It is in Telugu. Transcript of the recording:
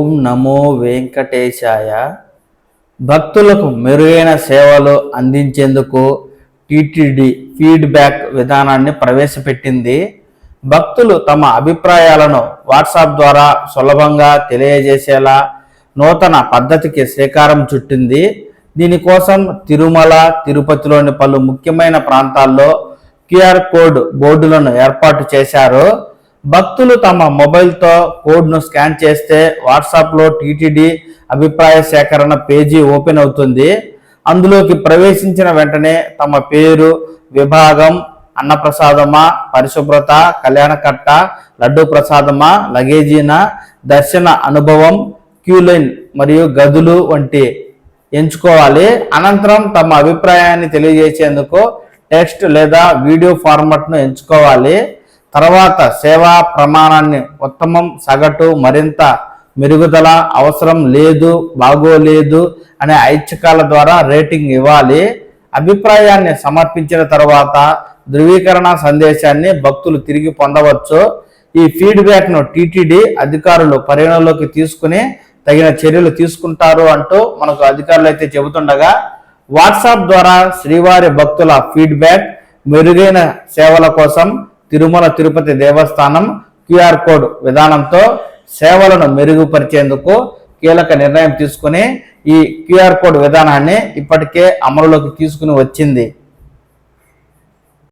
ఓం నమో వెంకటేశాయ. భక్తులకు మెరుగైన సేవలు అందించేందుకు టీటీడీ ఫీడ్బ్యాక్ విధానాన్ని ప్రవేశపెట్టింది. భక్తులు తమ అభిప్రాయాలను వాట్సాప్ ద్వారా సులభంగా తెలియజేసేలా నూతన పద్ధతికి శ్రీకారం చుట్టింది. దీనికోసం తిరుమల, తిరుపతిలోని పలు ముఖ్యమైన ప్రాంతాల్లో QR కోడ్ బోర్డులను ఏర్పాటు చేశారు. భక్తులు తమ మొబైల్తో కోడ్ను స్కాన్ చేస్తే వాట్సాప్లో టీటీడీ అభిప్రాయ సేకరణ పేజీ ఓపెన్ అవుతుంది. అందులోకి ప్రవేశించిన వెంటనే తమ పేరు, విభాగం, అన్నప్రసాదమా, పరిశుభ్రత, కళ్యాణకట్ట, లడ్డూ ప్రసాదమా, లగేజీనా, దర్శన అనుభవం, క్యూ లైన్ మరియు గదులు వంటి ఎంచుకోవాలి. అనంతరం తమ అభిప్రాయాన్ని తెలియజేసేందుకు టెక్స్ట్ లేదా వీడియో ఫార్మాట్ను ఎంచుకోవాలి. తర్వాత సేవా ప్రమాణాన్ని ఉత్తమం, సగటు, మరింత మెరుగుదల, అవసరం లేదు, బాగోలేదు అనే ఐచ్ఛికాల ద్వారా రేటింగ్ ఇవ్వాలి. అభిప్రాయాన్ని సమర్పించిన తర్వాత ధృవీకరణ సందేశాన్ని భక్తులు తిరిగి పొందవచ్చు. ఈ ఫీడ్బ్యాక్ను టీటీడీ అధికారులు పరిగణలోకి తీసుకుని తగిన చర్యలు తీసుకుంటారు అంటూ మనకు అధికారులు అయితే చెబుతుండగా, వాట్సాప్ ద్వారా శ్రీవారి భక్తుల ఫీడ్బ్యాక్ మెరుగైన సేవల కోసం తిరుమల తిరుపతి దేవస్థానం QR కోడ్ విధానంతో సేవలను మెరుగుపరిచేందుకు కీలక నిర్ణయం తీసుకుని ఈ QR కోడ్ విధానాన్ని ఇప్పటికే అమలులోకి తీసుకుని వచ్చింది.